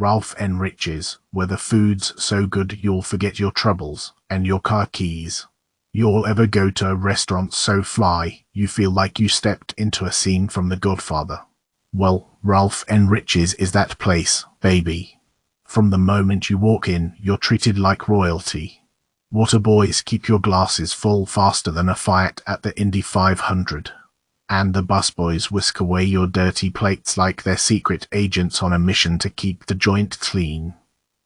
Ralph Enriches, where the food's so good you'll forget your troubles and your car keys. You'll ever go to a restaurant so fly you feel like you stepped into a scene from The Godfather? Well, Ralph Enriches is that place, baby. From the moment you walk in, you're treated like royalty. Water boys keep your glasses full faster than a Fiat at the Indy 500. And the busboys whisk away your dirty plates like they're secret agents on a mission to keep the joint clean.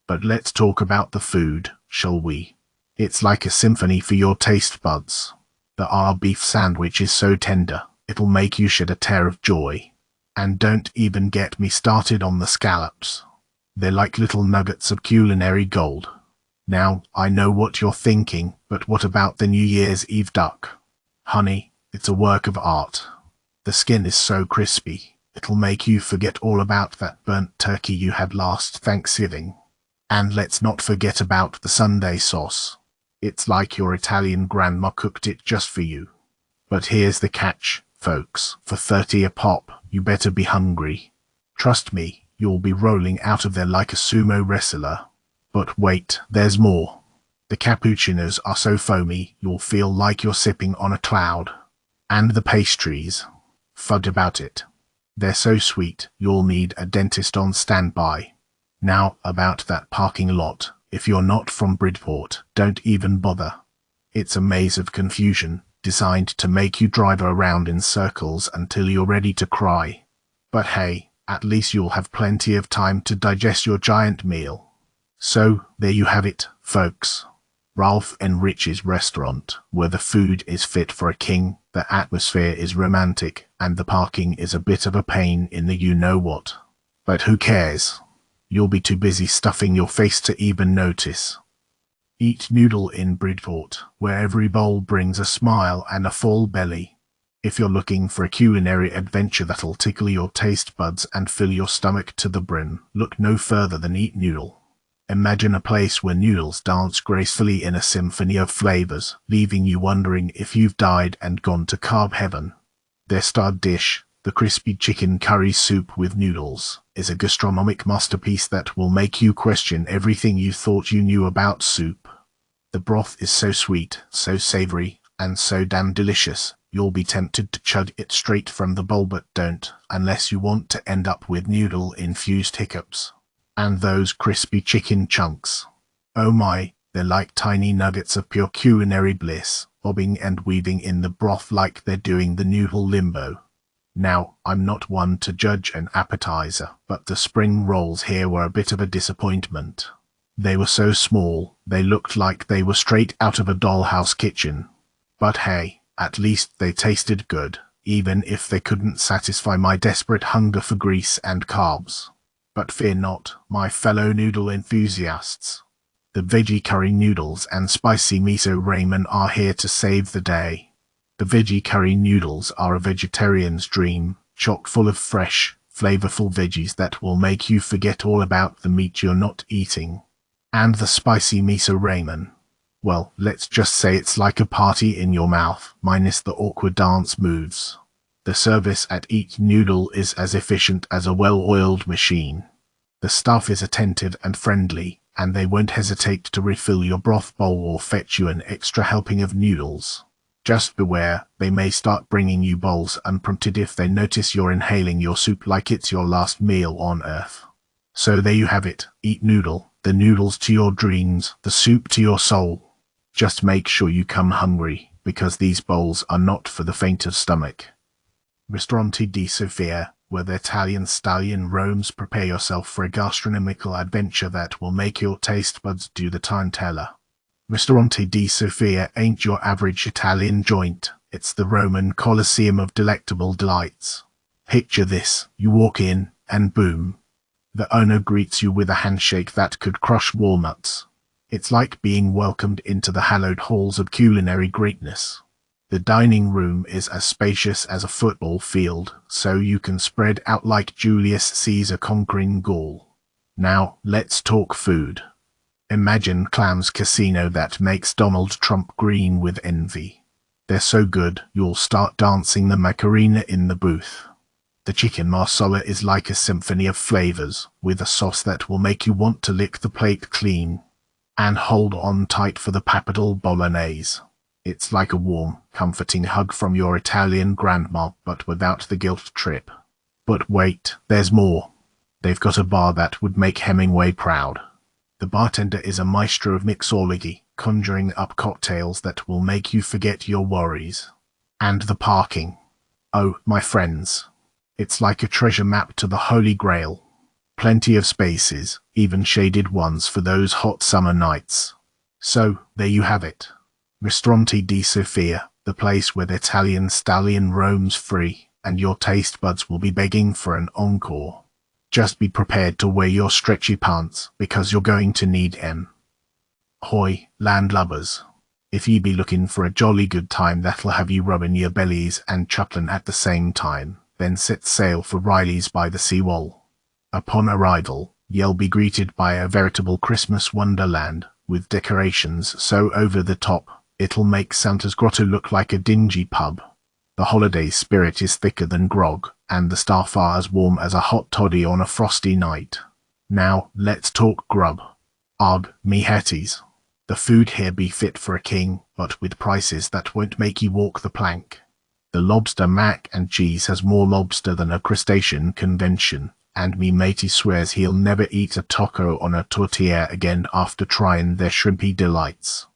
But let's talk about the food, shall we? It's like a symphony for your taste buds. The our beef sandwich is so tender, it'll make you shed a tear of joy. And don't even get me started on the scallops. They're like little nuggets of culinary gold. Now, I know what you're thinking, but what about the New Year's Eve duck? Honey, it's a work of art. The skin is so crispy, it'll make you forget all about that burnt turkey you had last Thanksgiving. And let's not forget about the Sunday sauce. It's like your Italian grandma cooked it just for you. But here's the catch, folks. For 30 a pop, you better be hungry. Trust me, you'll be rolling out of there like a sumo wrestler. But wait, there's more. The cappuccinos are so foamy, you'll feel like you're sipping on a cloud. And the pastries. Fud about it. They're so sweet, you'll need a dentist on standby. Now, about that parking lot. If you're not from Bridgeport, don't even bother. It's a maze of confusion, designed to make you drive around in circles until you're ready to cry. But hey, at least you'll have plenty of time to digest your giant meal. So, there you have it, folks. Ralph Enriches Restaurant, where the food is fit for a king, the atmosphere is romantic, and the parking is a bit of a pain in the you-know-what. But who cares? You'll be too busy stuffing your face to even notice. Eat noodle in Bridgeport, where every bowl brings a smile and a full belly. If you're looking for a culinary adventure that'll tickle your taste buds and fill your stomach to the brim, look no further than Eat Noodle. Imagine a place where noodles dance gracefully in a symphony of flavors, leaving you wondering if you've died and gone to carb heaven. Their star dish, the crispy chicken curry soup with noodles, is a gastronomic masterpiece that will make you question everything you thought you knew about soup. The broth is so sweet, so savory, and so damn delicious, you'll be tempted to chug it straight from the bowl, but don't, unless you want to end up with noodle-infused hiccups. And those crispy chicken chunks. Oh my, they're like tiny nuggets of pure culinary bliss, bobbing and weaving in the broth like they're doing the noodle limbo. Now, I'm not one to judge an appetizer, but the spring rolls here were a bit of a disappointment. They were so small, they looked like they were straight out of a dollhouse kitchen. But hey, at least they tasted good, even if they couldn't satisfy my desperate hunger for grease and carbs. But fear not, my fellow noodle enthusiasts. The veggie curry noodles and spicy miso ramen are here to save the day. The veggie curry noodles are a vegetarian's dream, chock full of fresh, flavorful veggies that will make you forget all about the meat you're not eating. And the spicy miso ramen. Well, let's just say it's like a party in your mouth, minus the awkward dance moves. The service at Eat Noodle is as efficient as a well-oiled machine. The staff is attentive and friendly, and they won't hesitate to refill your broth bowl or fetch you an extra helping of noodles. Just beware, they may start bringing you bowls unprompted if they notice you're inhaling your soup like it's your last meal on earth. So there you have it, Eat Noodle, the noodles to your dreams, the soup to your soul. Just make sure you come hungry, because these bowls are not for the faint of stomach. Ristorante di Sofia, where the Italian stallion roams, prepare yourself for a gastronomical adventure that will make your taste buds do the time teller. Ristorante di Sofia ain't your average Italian joint, it's the Roman Colosseum of delectable delights. Picture this, you walk in, and boom. The owner greets you with a handshake that could crush walnuts. It's like being welcomed into the hallowed halls of culinary greatness. The dining room is as spacious as a football field, so you can spread out like Julius Caesar conquering Gaul. Now, let's talk food. Imagine Clam's Casino that makes Donald Trump green with envy. They're so good, you'll start dancing the Macarena in the booth. The chicken marsala is like a symphony of flavors, with a sauce that will make you want to lick the plate clean. And hold on tight for the pappardelle bolognese. It's like a warm, comforting hug from your Italian grandma, but without the guilt trip. But wait, there's more. They've got a bar that would make Hemingway proud. The bartender is a maestro of mixology, conjuring up cocktails that will make you forget your worries. And the parking. Oh, my friends. It's like a treasure map to the Holy Grail. Plenty of spaces, even shaded ones for those hot summer nights. So, there you have it. Ristorante di Sofia, the place where the Italian stallion roams free, and your taste buds will be begging for an encore. Just be prepared to wear your stretchy pants, because you're going to need 'em. Ahoy, landlubbers. If ye be looking for a jolly good time that'll have you rubbing your bellies and chuckling at the same time, then set sail for Riley's by the seawall. Upon arrival, you'll be greeted by a veritable Christmas wonderland, with decorations so over the top, it'll make Santa's Grotto look like a dingy pub. The holiday spirit is thicker than grog, and the staff are as warm as a hot toddy on a frosty night. Now, let's talk grub. Ugh, me hearties. The food here be fit for a king, but with prices that won't make you walk the plank. The lobster mac and cheese has more lobster than a crustacean convention, and me matey swears he'll never eat a taco on a tortilla again after trying their shrimpy delights.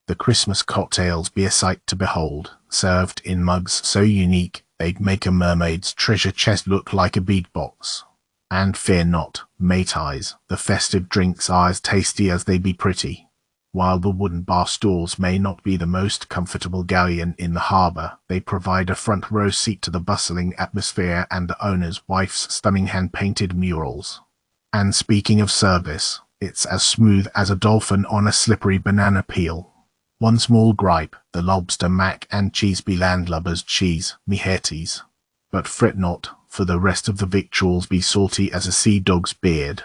The Christmas cocktails be a sight to behold, served in mugs so unique they'd make a mermaid's treasure chest look like a beadbox. And fear not, mateys, the festive drinks are as tasty as they be pretty. While the wooden bar stools may not be the most comfortable galleon in the harbour, they provide a front row seat to the bustling atmosphere and the owner's wife's stunning hand-painted murals. And speaking of service, it's as smooth as a dolphin on a slippery banana peel. One small gripe, the lobster mac and cheese be landlubbers cheese, me hearties. But fret not, for the rest of the victuals be salty as a sea dog's beard.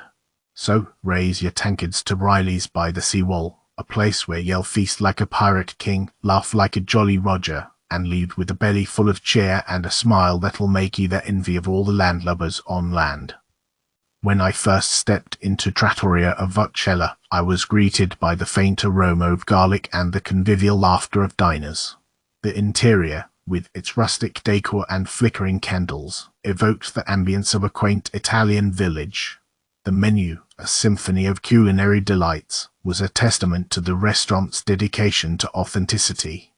So, raise your tankards to Riley's by the seawall, a place where you'll feast like a pirate king, laugh like a jolly Roger, and leave with a belly full of cheer and a smile that'll make you the envy of all the landlubbers on land. When I first stepped into Trattoria of Vuccella, I was greeted by the faint aroma of garlic and the convivial laughter of diners. The interior, with its rustic decor and flickering candles, evoked the ambience of a quaint Italian village. The menu, a symphony of culinary delights, was a testament to the restaurant's dedication to authenticity.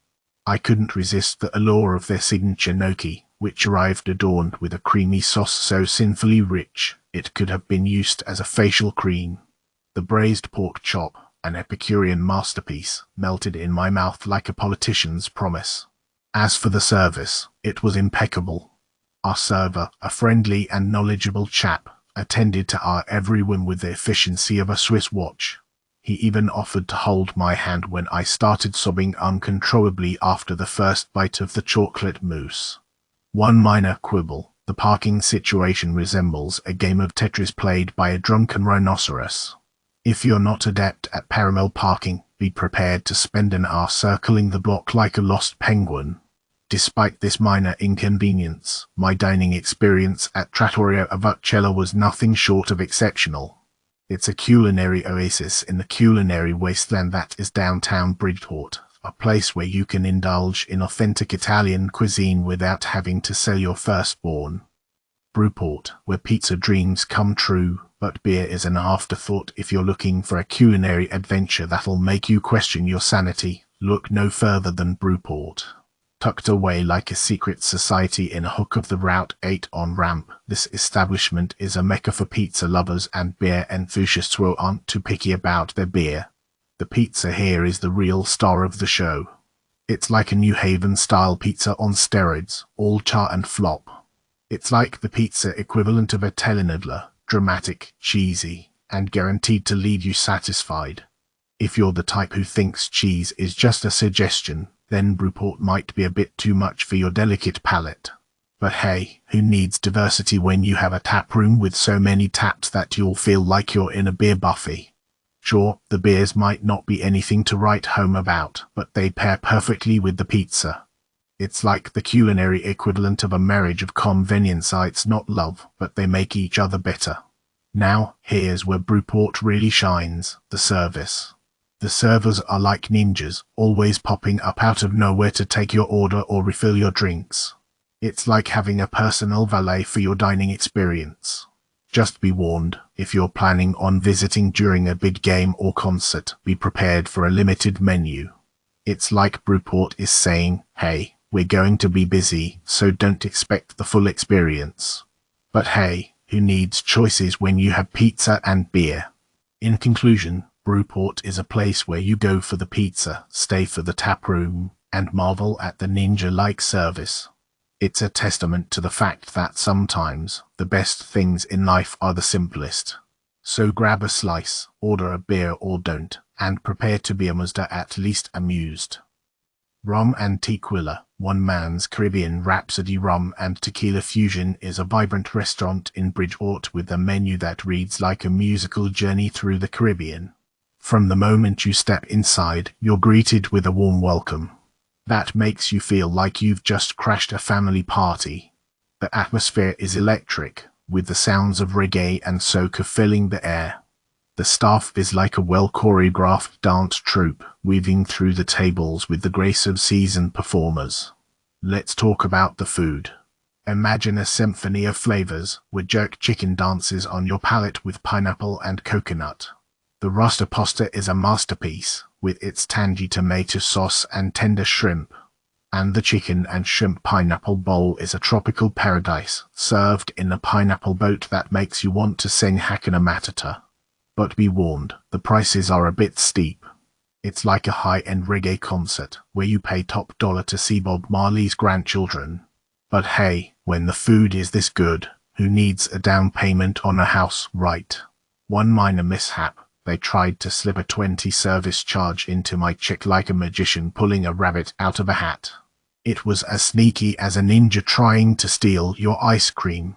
I couldn't resist the allure of their signature gnocchi, which arrived adorned with a creamy sauce so sinfully rich it could have been used as a facial cream. The braised pork chop, an Epicurean masterpiece, melted in my mouth like a politician's promise. As for the service, it was impeccable. Our server, a friendly and knowledgeable chap, attended to our every whim with the efficiency of a Swiss watch. He even offered to hold my hand when I started sobbing uncontrollably after the first bite of the chocolate mousse. One minor quibble, the parking situation resembles a game of Tetris played by a drunken rhinoceros. If you're not adept at parallel parking, be prepared to spend an hour circling the block like a lost penguin. Despite this minor inconvenience, my dining experience at Trattoria of Vuccella was nothing short of exceptional. It's a culinary oasis in the culinary wasteland that is downtown Bridgeport, a place where you can indulge in authentic Italian cuisine without having to sell your firstborn. Brewport, where pizza dreams come true, but beer is an afterthought if you're looking for a culinary adventure that'll make you question your sanity. Look no further than Brewport. Tucked away like a secret society in a hook of the Route 8 on-ramp, this establishment is a mecca for pizza lovers and beer enthusiasts who aren't too picky about their beer. The pizza here is the real star of the show. It's like a New Haven-style pizza on steroids, all char and flop. It's like the pizza equivalent of a telenovela, dramatic, cheesy, and guaranteed to leave you satisfied. If you're the type who thinks cheese is just a suggestion, then Brewport might be a bit too much for your delicate palate. But hey, who needs diversity when you have a tap room with so many taps that you'll feel like you're in a beer buffet? Sure, the beers might not be anything to write home about, but they pair perfectly with the pizza. It's like the culinary equivalent of a marriage of convenience sites, not love, but they make each other better. Now, here's where Bridgeport really shines, the service. The servers are like ninjas, always popping up out of nowhere to take your order or refill your drinks. It's like having a personal valet for your dining experience. Just be warned, if you're planning on visiting during a big game or concert, be prepared for a limited menu. It's like Bridgeport is saying, hey, we're going to be busy, so don't expect the full experience. But hey, who needs choices when you have pizza and beer? In conclusion, Bridgeport is a place where you go for the pizza, stay for the tap room, and marvel at the ninja-like service. It's a testament to the fact that sometimes the best things in life are the simplest. So grab a slice, order a beer or don't, and prepare to be at least amused. Rum and Tequila, one man's Caribbean Rhapsody Rum and Tequila Fusion, is a vibrant restaurant in Bridgeport with a menu that reads like a musical journey through the Caribbean. From the moment you step inside, you're greeted with a warm welcome. That makes you feel like you've just crashed a family party. The atmosphere is electric, with the sounds of reggae and soca filling the air. The staff is like a well-choreographed dance troupe, weaving through the tables with the grace of seasoned performers. Let's talk about the food. Imagine a symphony of flavors, with jerk chicken dances on your palate with pineapple and coconut. The Rasta pasta is a masterpiece, with its tangy tomato sauce and tender shrimp. And the chicken and shrimp pineapple bowl is a tropical paradise, served in a pineapple boat that makes you want to sing Hakuna Matata. But be warned, the prices are a bit steep. It's like a high-end reggae concert, where you pay top dollar to see Bob Marley's grandchildren. But hey, when the food is this good, who needs a down payment on a house, right? One minor mishap, they tried to slip a 20 service charge into my check like a magician pulling a rabbit out of a hat. It was as sneaky as a ninja trying to steal your ice cream.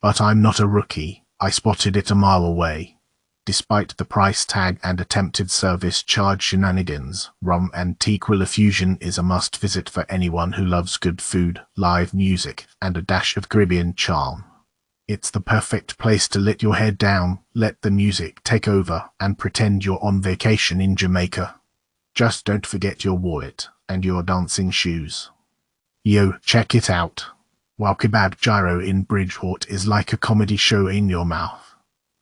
But I'm not a rookie, I spotted it a mile away. Despite the price tag and attempted service charge shenanigans, Rum and Tequila Fusion is a must-visit for anyone who loves good food, live music, and a dash of Caribbean charm. It's the perfect place to let your head down, let the music take over, and pretend you're on vacation in Jamaica. Just don't forget your wallet and your dancing shoes. Yo, check it out. Wow Kebab Gyro in Bridgeport is like a comedy show in your mouth.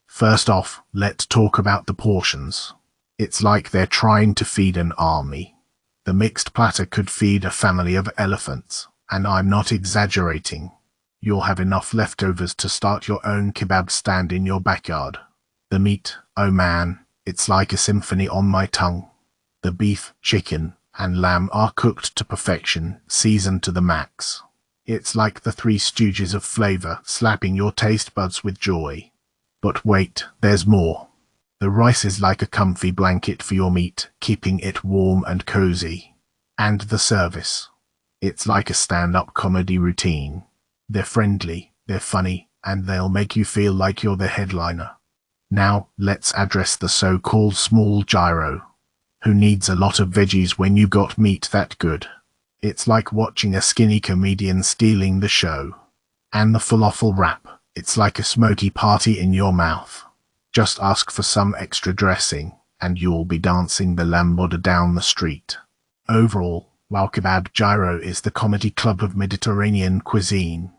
First off, let's talk about the portions. It's like they're trying to feed an army. The mixed platter could feed a family of elephants, and I'm not exaggerating. You'll have enough leftovers to start your own kebab stand in your backyard. The meat, oh man, it's like a symphony on my tongue. The beef, chicken, and lamb are cooked to perfection, seasoned to the max. It's like the Three Stooges of flavor, slapping your taste buds with joy. But wait, there's more. The rice is like a comfy blanket for your meat, keeping it warm and cozy. And the service. It's like a stand-up comedy routine. They're friendly, they're funny, and they'll make you feel like you're the headliner. Now, let's address the so-called small gyro. Who needs a lot of veggies when you got meat that good? It's like watching a skinny comedian stealing the show. And the falafel wrap. It's like a smoky party in your mouth. Just ask for some extra dressing, and you'll be dancing the lambada down the street. Overall, Wow Kebab Gyro is the comedy club of Mediterranean cuisine.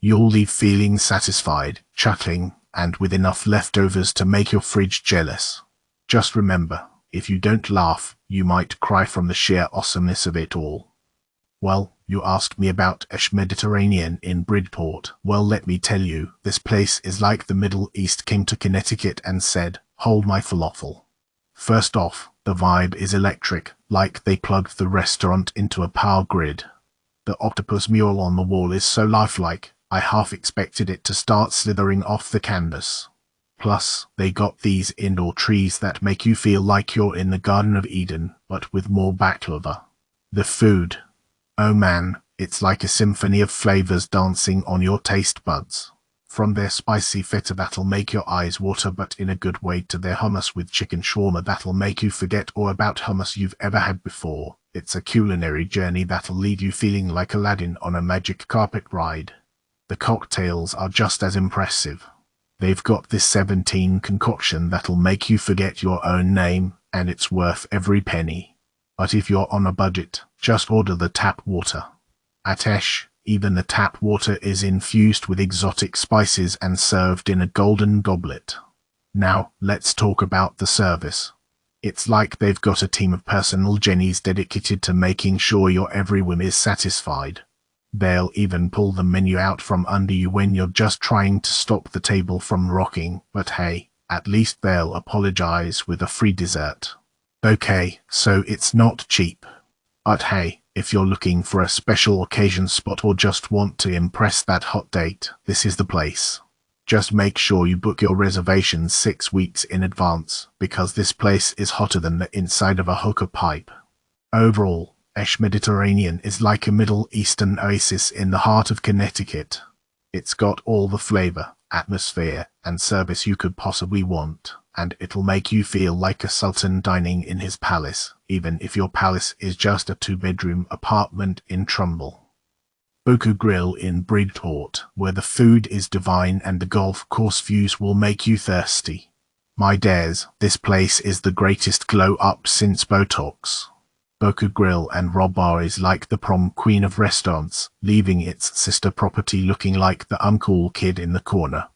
You'll leave feeling satisfied, chuckling, and with enough leftovers to make your fridge jealous. Just remember, if you don't laugh, you might cry from the sheer awesomeness of it all. Well, you asked me about Mediterranean in Bridgeport. Well, let me tell you, this place is like the Middle East came to Connecticut and said, hold my falafel. First off, the vibe is electric, like they plugged the restaurant into a power grid. The octopus mural on the wall is so lifelike, I half expected it to start slithering off the canvas. Plus, they got these indoor trees that make you feel like you're in the Garden of Eden, but with more baklava. The food. Oh man, it's like a symphony of flavors dancing on your taste buds. From their spicy feta that'll make your eyes water but in a good way to their hummus with chicken shawarma that'll make you forget all about hummus you've ever had before. It's a culinary journey that'll leave you feeling like Aladdin on a magic carpet ride. The cocktails are just as impressive. They've got this 17 concoction that'll make you forget your own name, and it's worth every penny. But if you're on a budget, just order the tap water. At Esh, even the tap water is infused with exotic spices and served in a golden goblet. Now, let's talk about the service. It's like they've got a team of personal Jennies dedicated to making sure your every whim is satisfied. They'll even pull the menu out from under you when you're just trying to stop the table from rocking, but hey, at least they'll apologize with a free dessert. Okay, so it's not cheap. But hey, if you're looking for a special occasion spot or just want to impress that hot date, this is the place. Just make sure you book your reservations 6 weeks in advance, because this place is hotter than the inside of a hookah pipe. Overall, Esh Mediterranean is like a Middle Eastern oasis in the heart of Connecticut. It's got all the flavor, atmosphere, and service you could possibly want, and it'll make you feel like a sultan dining in his palace, even if your palace is just a 2-bedroom apartment in Trumbull. Boca Grill in Bridgeport, where the food is divine and the golf course views will make you thirsty. My dares, this place is the greatest glow-up since Botox. Boca Grill and Rob Bar is like the prom queen of restaurants, leaving its sister property looking like the uncool kid in the corner.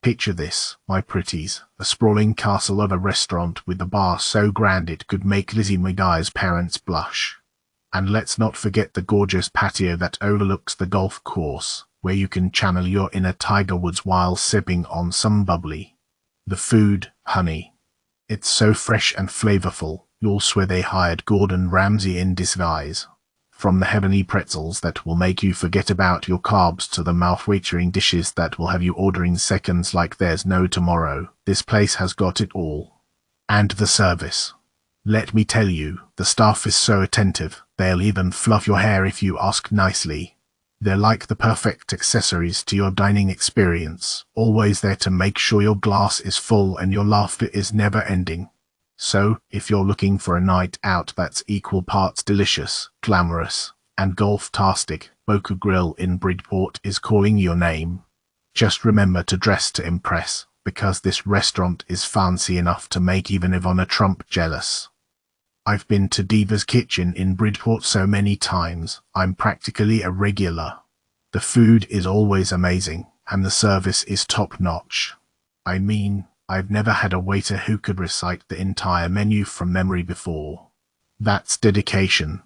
Picture this, my pretties, a sprawling castle of a restaurant with a bar so grand it could make Lizzie McGuire's parents blush. And let's not forget the gorgeous patio that overlooks the golf course, where you can channel your inner Tiger Woods while sipping on some bubbly. The food, honey. It's so fresh and flavorful, you'll swear they hired Gordon Ramsay in disguise. From the heavenly pretzels that will make you forget about your carbs to the mouth-watering dishes that will have you ordering seconds like there's no tomorrow, this place has got it all. And the service. Let me tell you, the staff is so attentive, they'll even fluff your hair if you ask nicely. They're like the perfect accessories to your dining experience, always there to make sure your glass is full and your laughter is never ending. So, if you're looking for a night out that's equal parts delicious, glamorous, and golf-tastic, Boca Grill in Bridgeport is calling your name. Just remember to dress to impress, because this restaurant is fancy enough to make even Ivana Trump jealous. I've been to Diva's Kitchen in Bridgeport so many times, I'm practically a regular. The food is always amazing, and the service is top-notch. I mean, I've never had a waiter who could recite the entire menu from memory before. That's dedication.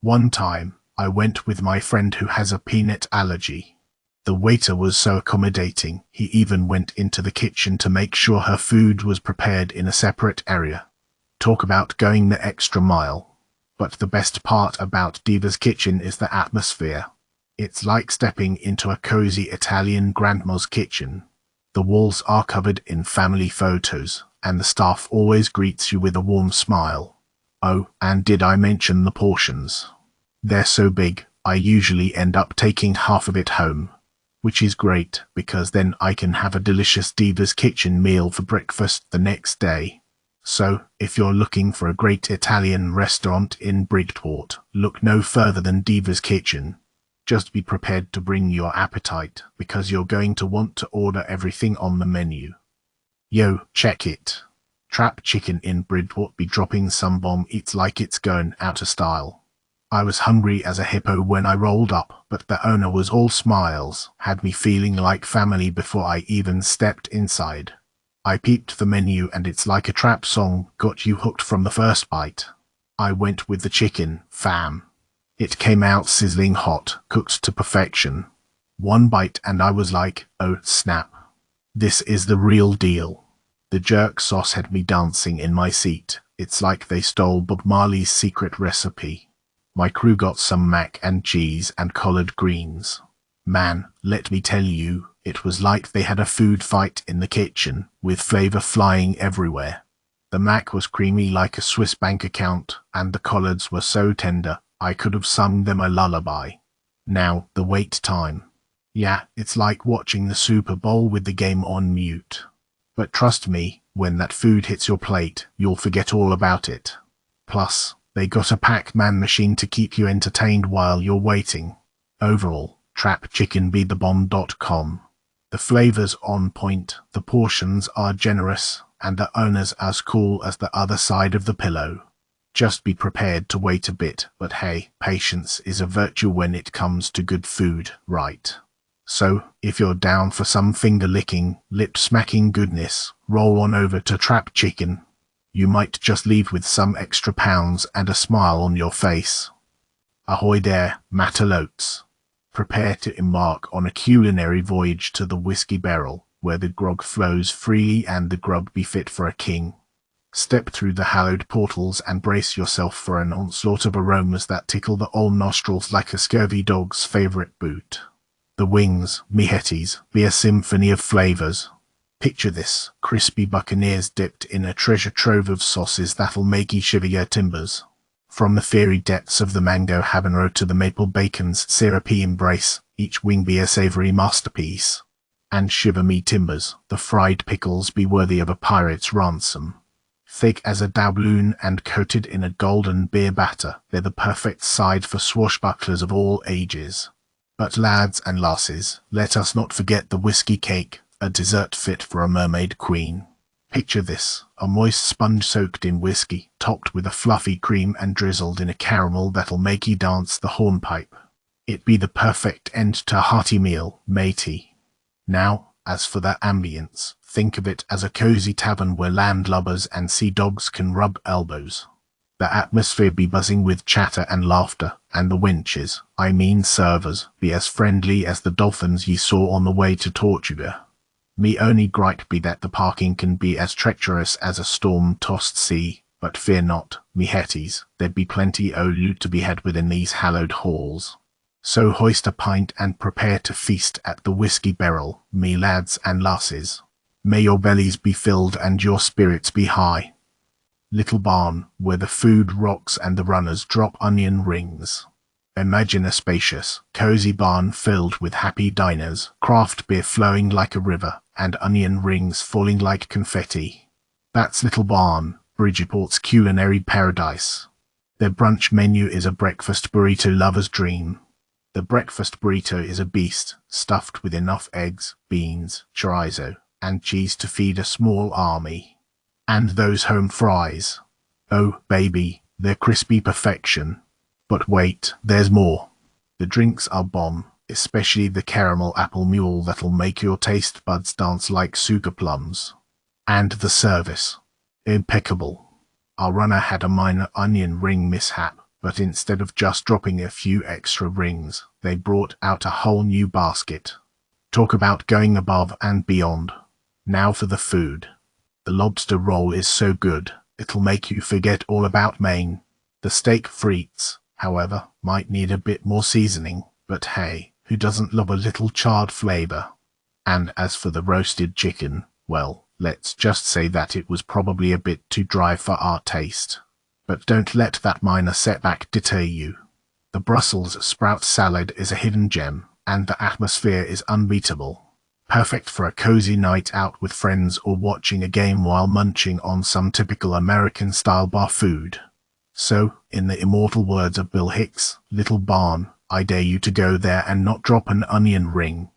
One time, I went with my friend who has a peanut allergy. The waiter was so accommodating, he even went into the kitchen to make sure her food was prepared in a separate area. Talk about going the extra mile. But the best part about Diva's Kitchen is the atmosphere. It's like stepping into a cozy Italian grandma's kitchen. The walls are covered in family photos, and the staff always greets you with a warm smile. Oh, and did I mention the portions? They're so big, I usually end up taking half of it home. Which is great, because then I can have a delicious Diva's Kitchen meal for breakfast the next day. So, if you're looking for a great Italian restaurant in Bridgeport, look no further than Diva's Kitchen. Just be prepared to bring your appetite, because you're going to want to order everything on the menu. Yo, check it. Trap Chicken in Bridgeport be dropping some bomb eats like it's going out of style. I was hungry as a hippo when I rolled up, but the owner was all smiles, had me feeling like family before I even stepped inside. I peeped the menu and it's like a trap song, got you hooked from the first bite. I went with the chicken, fam. It came out sizzling hot, cooked to perfection. One bite and I was like, oh snap. This is the real deal. The jerk sauce had me dancing in my seat. It's like they stole Bob Marley's secret recipe. My crew got some mac and cheese and collard greens. Man, let me tell you, it was like they had a food fight in the kitchen, with flavor flying everywhere. The mac was creamy like a Swiss bank account, and the collards were so tender, I could have sung them a lullaby. Now, the wait time. Yeah, it's like watching the Super Bowl with the game on mute. But trust me, when that food hits your plate, you'll forget all about it. Plus, They got a Pac-Man machine to keep you entertained while you're waiting. Overall, trapchickenbethebomb.com. The flavors on point, the portions are generous, and the owners as cool as the other side of the pillow. Just be prepared to wait a bit, but hey, patience is a virtue when it comes to good food, right? So, if you're down for some finger-licking, lip-smacking goodness, roll on over to Trap Chicken. You might just leave with some extra pounds and a smile on your face. Ahoy there, Matalotes. Prepare to embark on a culinary voyage to the whiskey barrel, where the grog flows freely and the grub be fit for a king. Step through the hallowed portals and brace yourself for an onslaught of aromas that tickle the old nostrils like a scurvy dog's favorite boot. The wings, mihetes, be a symphony of flavors. Picture this, crispy buccaneers dipped in a treasure trove of sauces that'll make you shiver your timbers. From the fiery depths of the mango habanero to the maple bacon's syrupy embrace, each wing be a savory masterpiece. And shiver me timbers, the fried pickles be worthy of a pirate's ransom. Thick as a doubloon and coated in a golden beer batter, they're the perfect side for swashbucklers of all ages. But lads and lasses, let us not forget the whiskey cake, a dessert fit for a mermaid queen. Picture this, a moist sponge soaked in whiskey, topped with a fluffy cream and drizzled in a caramel that'll make you dance the hornpipe. It'd be the perfect end to a hearty meal, matey. Now, as for that ambience, think of it as a cozy tavern where landlubbers and sea dogs can rub elbows. The atmosphere be buzzing with chatter and laughter, and the wenches, I mean servers, be as friendly as the dolphins ye saw on the way to Tortuga. Me only gripe be that the parking can be as treacherous as a storm-tossed sea, but fear not, me hetties, there'd be plenty o' loot to be had within these hallowed halls. So hoist a pint and prepare to feast at the whiskey barrel, me lads and lasses. May your bellies be filled and your spirits be high. Little barn, where the food rocks and the runners drop onion rings. Imagine a spacious, cozy barn filled with happy diners, craft beer flowing like a river, and onion rings falling like confetti. That's Little Barn, Bridgeport's culinary paradise. Their brunch menu is a breakfast burrito lover's dream. The breakfast burrito is a beast, stuffed with enough eggs, beans, chorizo, and cheese to feed a small army. And those home fries. Oh, baby, they're crispy perfection. But wait, there's more. The drinks are bomb, especially the caramel apple mule that'll make your taste buds dance like sugar plums. And the service. Impeccable. Our runner had a minor onion ring mishap, but instead of just dropping a few extra rings, they brought out a whole new basket. Talk about going above and beyond. Now for the food. The lobster roll is so good, it'll make you forget all about Maine. The steak frites, however, might need a bit more seasoning, but hey, who doesn't love a little charred flavor? And as for the roasted chicken, well, let's just say that it was probably a bit too dry for our taste. But don't let that minor setback deter you. The Brussels sprout salad is a hidden gem, and the atmosphere is unbeatable. Perfect for a cozy night out with friends or watching a game while munching on some typical American-style bar food. So, in the immortal words of Bill Hicks, Little Barn, I dare you to go there and not drop an onion ring.